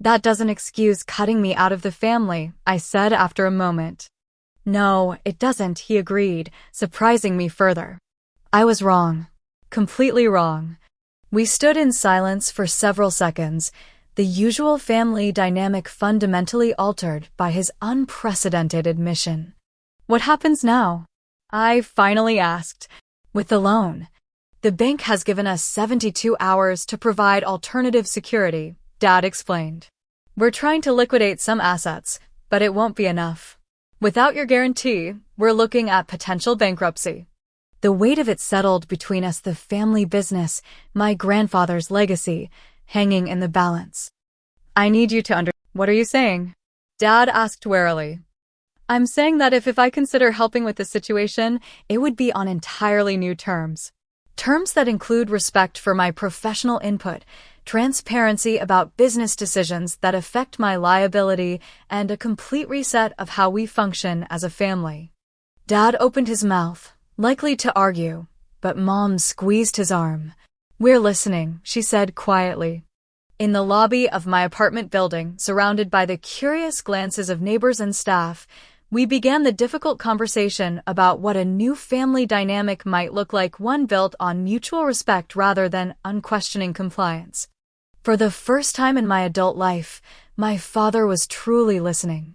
That doesn't excuse cutting me out of the family, I said after a moment. No, it doesn't, he agreed, surprising me further. I was wrong. Completely wrong. We stood in silence for several seconds, the usual family dynamic fundamentally altered by his unprecedented admission. What happens now? I finally asked. With the loan. The bank has given us 72 hours to provide alternative security, Dad explained. We're trying to liquidate some assets, but it won't be enough. Without your guarantee, we're looking at potential bankruptcy. The weight of it settled between us, the family business, my grandfather's legacy, hanging in the balance. I need you to What are you saying? Dad asked warily. I'm saying that if I consider helping with the situation, it would be on entirely new terms. Terms that include respect for my professional input, transparency about business decisions that affect my liability, and a complete reset of how we function as a family. Dad opened his mouth, likely to argue, but Mom squeezed his arm. We're listening, she said quietly. In the lobby of my apartment building, surrounded by the curious glances of neighbors and staff, we began the difficult conversation about what a new family dynamic might look like, one built on mutual respect rather than unquestioning compliance. For the first time in my adult life, my father was truly listening.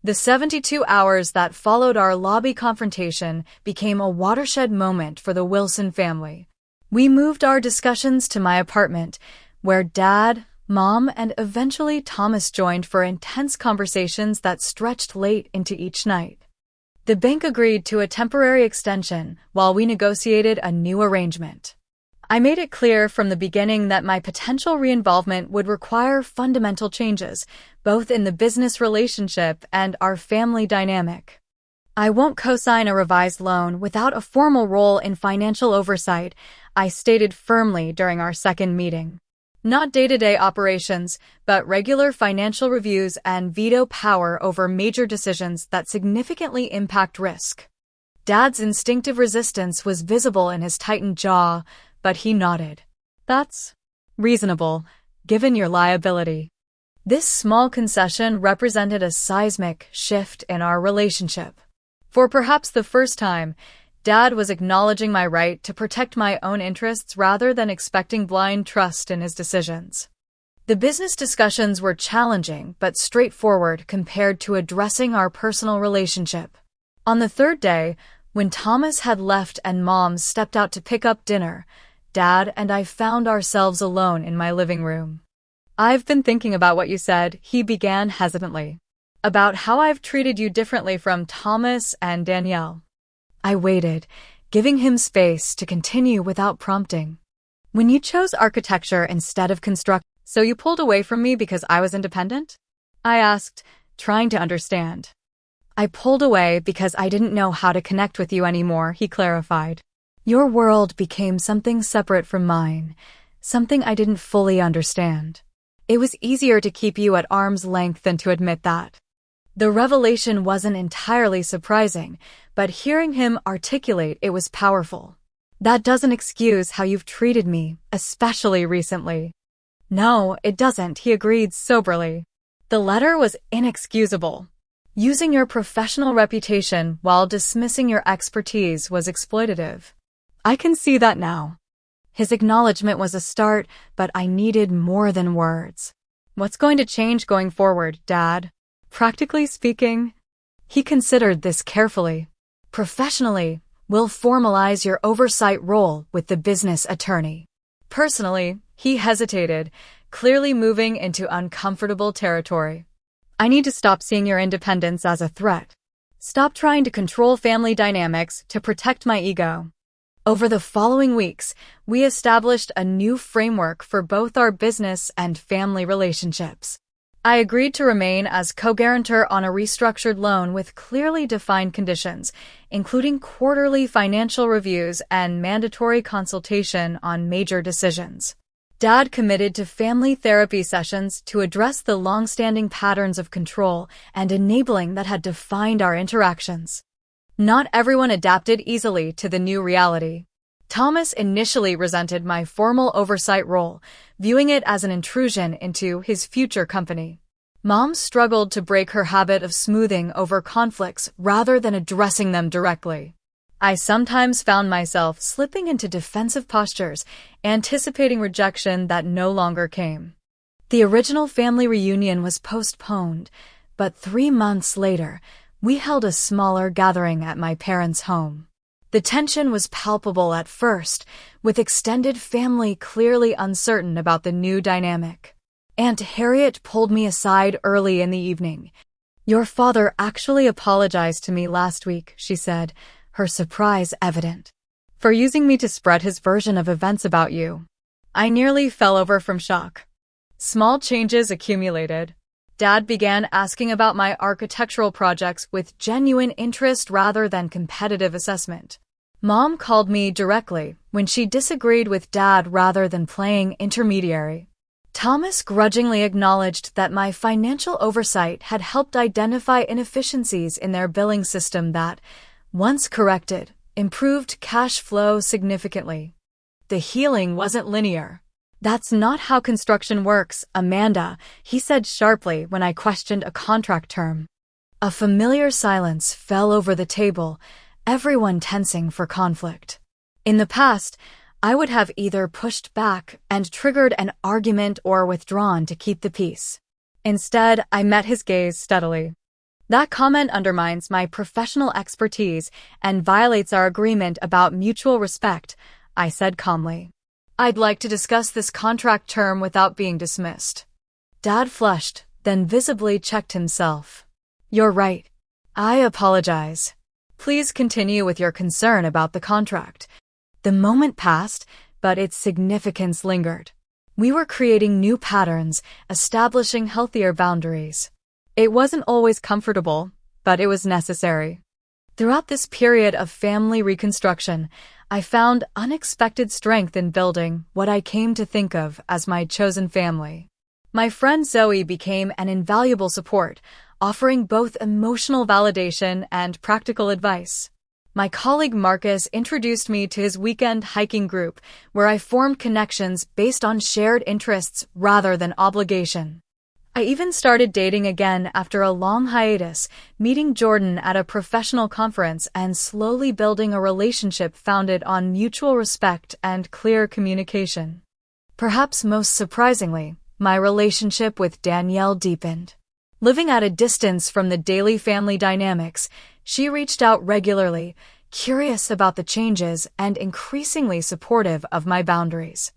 The 72 hours that followed our lobby confrontation became a watershed moment for the Wilson family. We moved our discussions to my apartment, where Dad, Mom, and eventually Thomas joined for intense conversations that stretched late into each night. The bank agreed to a temporary extension while we negotiated a new arrangement. I made it clear from the beginning that my potential reinvolvement would require fundamental changes, both in the business relationship and our family dynamic. I won't co-sign a revised loan without a formal role in financial oversight, I stated firmly during our second meeting. Not day-to-day operations, but regular financial reviews and veto power over major decisions that significantly impact risk. Dad's instinctive resistance was visible in his tightened jaw, but he nodded. That's reasonable, given your liability. This small concession represented a seismic shift in our relationship. For perhaps the first time, Dad was acknowledging my right to protect my own interests rather than expecting blind trust in his decisions. The business discussions were challenging but straightforward compared to addressing our personal relationship. On the third day, when Thomas had left and Mom stepped out to pick up dinner, Dad and I found ourselves alone in my living room. I've been thinking about what you said, he began hesitantly. About how I've treated you differently from Thomas and Danielle. I waited, giving him space to continue without prompting. When you chose architecture instead of construction, so you pulled away from me because I was independent? I asked, trying to understand. I pulled away because I didn't know how to connect with you anymore, he clarified. Your world became something separate from mine, something I didn't fully understand. It was easier to keep you at arm's length than to admit that. The revelation wasn't entirely surprising, but hearing him articulate it was powerful. That doesn't excuse how you've treated me, especially recently. No, it doesn't, he agreed soberly. The letter was inexcusable. Using your professional reputation while dismissing your expertise was exploitative. I can see that now. His acknowledgement was a start, but I needed more than words. What's going to change going forward, Dad? Practically speaking, he considered this carefully. Professionally, we'll formalize your oversight role with the business attorney. Personally, he hesitated, clearly moving into uncomfortable territory. I need to stop seeing your independence as a threat. Stop trying to control family dynamics to protect my ego. Over the following weeks, we established a new framework for both our business and family relationships. I agreed to remain as co-guarantor on a restructured loan with clearly defined conditions, including quarterly financial reviews and mandatory consultation on major decisions. Dad committed to family therapy sessions to address the long-standing patterns of control and enabling that had defined our interactions. Not everyone adapted easily to the new reality. Thomas initially resented my formal oversight role, viewing it as an intrusion into his future company. Mom struggled to break her habit of smoothing over conflicts rather than addressing them directly. I sometimes found myself slipping into defensive postures, anticipating rejection that no longer came. The original family reunion was postponed, but 3 months later, we held a smaller gathering at my parents' home. The tension was palpable at first, with extended family clearly uncertain about the new dynamic. Aunt Harriet pulled me aside early in the evening. Your father actually apologized to me last week, she said, her surprise evident, for using me to spread his version of events about you. I nearly fell over from shock. Small changes accumulated. Dad began asking about my architectural projects with genuine interest rather than competitive assessment. Mom called me directly when she disagreed with Dad rather than playing intermediary. Thomas grudgingly acknowledged that my financial oversight had helped identify inefficiencies in their billing system that, once corrected, improved cash flow significantly. The healing wasn't linear. That's not how construction works, Amanda, he said sharply when I questioned a contract term. A familiar silence fell over the table, everyone tensing for conflict. In the past, I would have either pushed back and triggered an argument or withdrawn to keep the peace. Instead, I met his gaze steadily. That comment undermines my professional expertise and violates our agreement about mutual respect, I said calmly. I'd like to discuss this contract term without being dismissed. Dad flushed, then visibly checked himself. You're right. I apologize. Please continue with your concern about the contract. The moment passed, but its significance lingered. We were creating new patterns, establishing healthier boundaries. It wasn't always comfortable, but it was necessary. Throughout this period of family reconstruction, I found unexpected strength in building what I came to think of as my chosen family. My friend Zoe became an invaluable support, offering both emotional validation and practical advice. My colleague Marcus introduced me to his weekend hiking group, where I formed connections based on shared interests rather than obligation. I even started dating again after a long hiatus, meeting Jordan at a professional conference and slowly building a relationship founded on mutual respect and clear communication. Perhaps most surprisingly, my relationship with Danielle deepened. Living at a distance from the daily family dynamics, she reached out regularly, curious about the changes and increasingly supportive of my boundaries.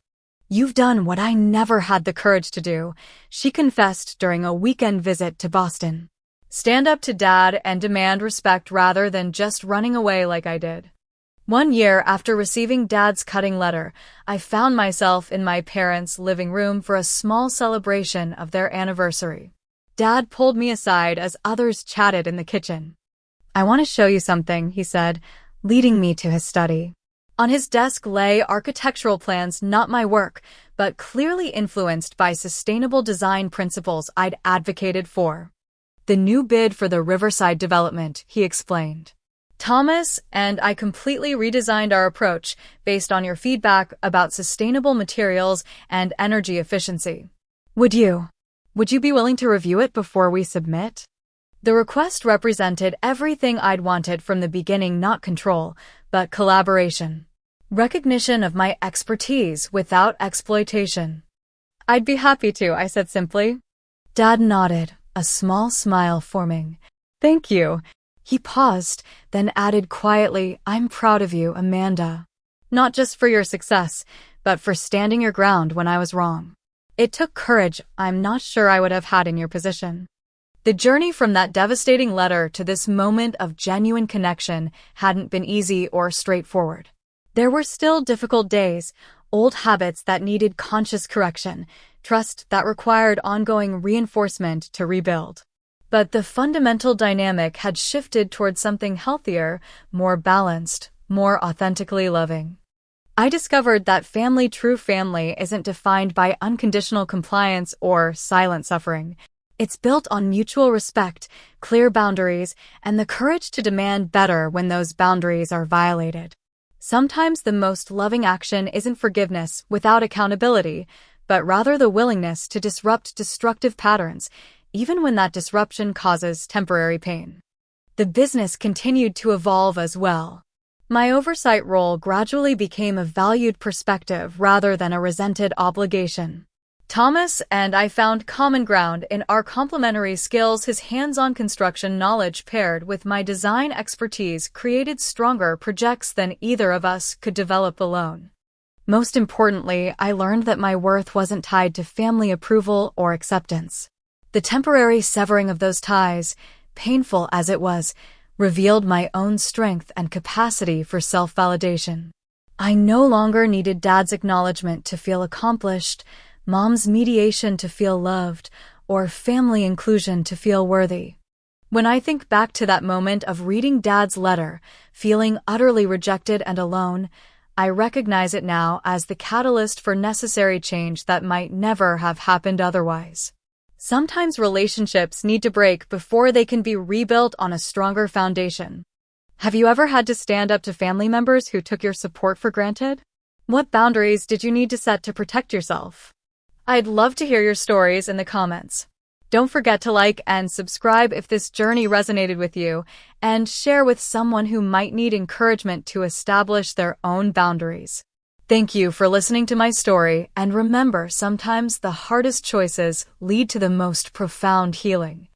"You've done what I never had the courage to do," she confessed during a weekend visit to Boston. "Stand up to Dad and demand respect rather than just running away like I did." One year after receiving Dad's cutting letter, I found myself in my parents' living room for a small celebration of their anniversary. Dad pulled me aside as others chatted in the kitchen. "I want to show you something," he said, leading me to his study. On his desk lay architectural plans, not my work, but clearly influenced by sustainable design principles I'd advocated for. "The new bid for the Riverside development," he explained. "Thomas and I completely redesigned our approach based on your feedback about sustainable materials and energy efficiency. Would you be willing to review it before we submit?" The request represented everything I'd wanted from the beginning, not control, but collaboration. Recognition of my expertise without exploitation. "I'd be happy to," I said simply. Dad nodded, a small smile forming. "Thank you." He paused, then added quietly, "I'm proud of you, Amanda. Not just for your success, but for standing your ground when I was wrong. It took courage I'm not sure I would have had in your position." The journey from that devastating letter to this moment of genuine connection hadn't been easy or straightforward. There were still difficult days, old habits that needed conscious correction, trust that required ongoing reinforcement to rebuild. But the fundamental dynamic had shifted toward something healthier, more balanced, more authentically loving. I discovered that true family isn't defined by unconditional compliance or silent suffering. It's built on mutual respect, clear boundaries, and the courage to demand better when those boundaries are violated. Sometimes the most loving action isn't forgiveness without accountability, but rather the willingness to disrupt destructive patterns, even when that disruption causes temporary pain. The business continued to evolve as well. My oversight role gradually became a valued perspective rather than a resented obligation. Thomas and I found common ground in our complementary skills. His hands-on construction knowledge paired with my design expertise created stronger projects than either of us could develop alone. Most importantly, I learned that my worth wasn't tied to family approval or acceptance. The temporary severing of those ties, painful as it was, revealed my own strength and capacity for self-validation. I no longer needed Dad's acknowledgement to feel accomplished, Mom's mediation to feel loved, or family inclusion to feel worthy. When I think back to that moment of reading Dad's letter, feeling utterly rejected and alone, I recognize it now as the catalyst for necessary change that might never have happened otherwise. Sometimes relationships need to break before they can be rebuilt on a stronger foundation. Have you ever had to stand up to family members who took your support for granted? What boundaries did you need to set to protect yourself? I'd love to hear your stories in the comments. Don't forget to like and subscribe if this journey resonated with you, and share with someone who might need encouragement to establish their own boundaries. Thank you for listening to my story, and remember, sometimes the hardest choices lead to the most profound healing.